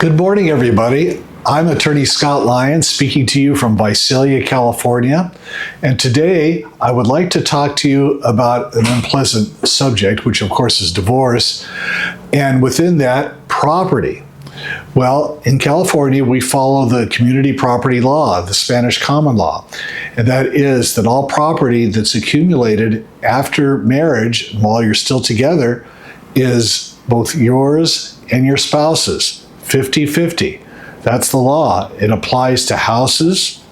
Good morning, everybody. I'm attorney Scott Lyons speaking to you from Visalia, California. And today I would like to talk to you about an unpleasant subject, which of course is divorce, and within that, property. Well, in California, we follow the community property law, the Spanish common law. And that is that all property that's accumulated after marriage, while you're still together, is both yours and your spouse's. 50-50. That's the law. It applies to houses,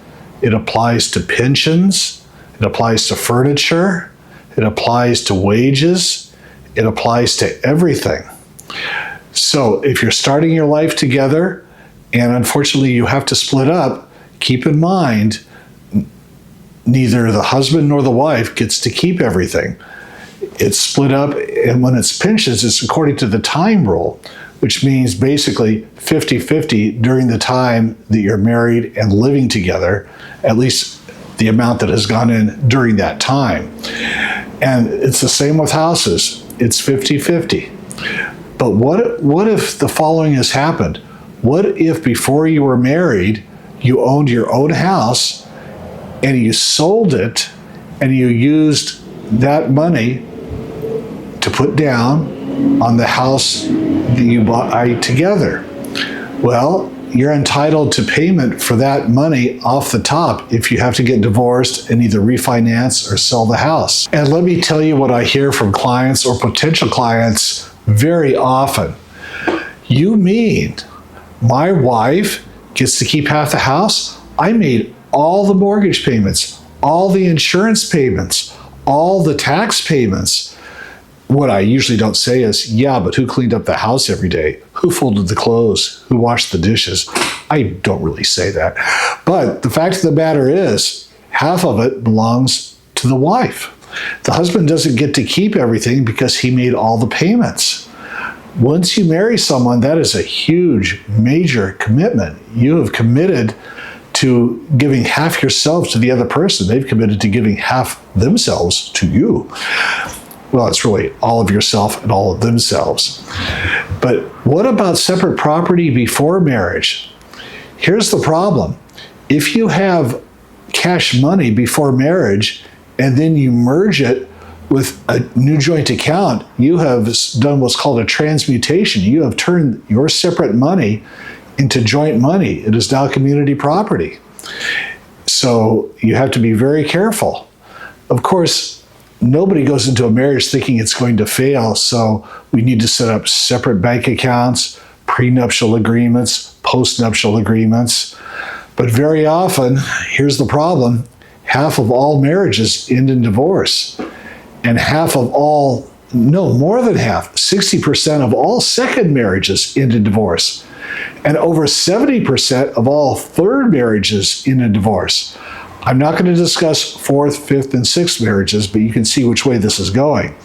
it applies to pensions, it applies to furniture, it applies to wages, it applies to everything. So if you're starting your life together and unfortunately you have to split up, keep in mind neither the husband nor the wife gets to keep everything. It's split up, and when it's pensions, it's according to the time rule, which means basically 50-50 during the time that you're married and living together, at least the amount that has gone in during that time. And it's the same with houses. It's 50-50. But what if the following has happened? What if before you were married, you owned your own house and you sold it and you used that money to put down on the house that you buy together? Well, you're entitled to payment for that money off the top if you have to get divorced and either refinance or sell the house. And let me tell you what I hear from clients or potential clients very often. You mean my wife gets to keep half the house? I made all the mortgage payments, all the insurance payments, all the tax payments. What I usually don't say is, yeah, but who cleaned up the house every day? Who folded the clothes? Who washed the dishes? I don't really say that. But the fact of the matter is, half of it belongs to the wife. The husband doesn't get to keep everything because he made all the payments. Once you marry someone, that is a huge, major commitment. You have committed to giving half yourself to the other person. They've committed to giving half themselves to you. Well, it's really all of yourself and all of themselves. But what about separate property before marriage? Here's the problem. If you have cash money before marriage and then you merge it with a new joint account, you have done what's called a transmutation. You have turned your separate money into joint money. It is now community property. So you have to be very careful. Of course, nobody goes into a marriage thinking it's going to fail, so we need to set up separate bank accounts, prenuptial agreements, postnuptial agreements. But very often, here's the problem, half of all marriages end in divorce. And more than half, 60% of all second marriages end in divorce. And over 70% of all third marriages end in divorce. I'm not going to discuss fourth, fifth, and sixth marriages, but you can see which way this is going.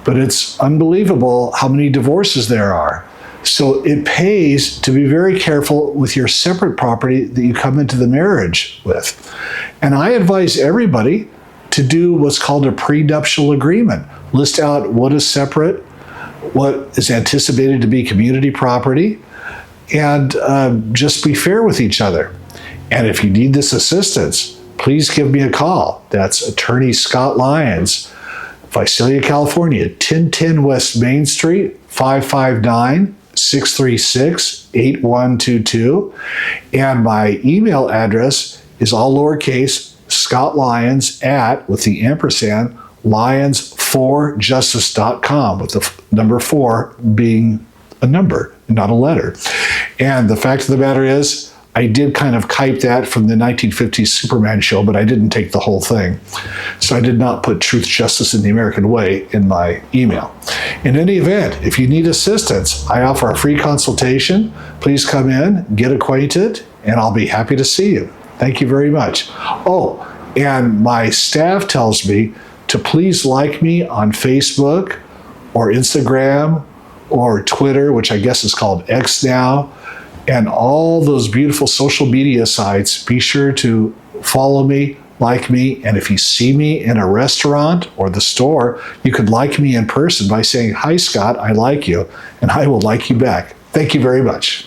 But it's unbelievable how many divorces there are. So it pays to be very careful with your separate property that you come into the marriage with. And I advise everybody to do what's called a prenuptial agreement. List out what is separate, what is anticipated to be community property, and just be fair with each other. And if you need this assistance, please give me a call. That's attorney Scott Lyons, Visalia, California, 1010 West Main Street, 559-636-8122. And my email address is all lowercase, Scott Lyons with the ampersand, Lyons4justice.com, with the number 4 being a number, not a letter. And the fact of the matter is, I did kind of kite that from the 1950s Superman show, but I didn't take the whole thing. So I did not put truth, justice, in the American way in my email. In any event, if you need assistance, I offer a free consultation. Please come in, get acquainted, and I'll be happy to see you. Thank you very much. Oh, and my staff tells me to please like me on Facebook or Instagram or Twitter, which I guess is called X now, and all those beautiful social media sites. Be sure to follow me, like me, and if you see me in a restaurant or the store, you could like me in person by saying, "Hi, Scott, I like you," and I will like you back. Thank you very much.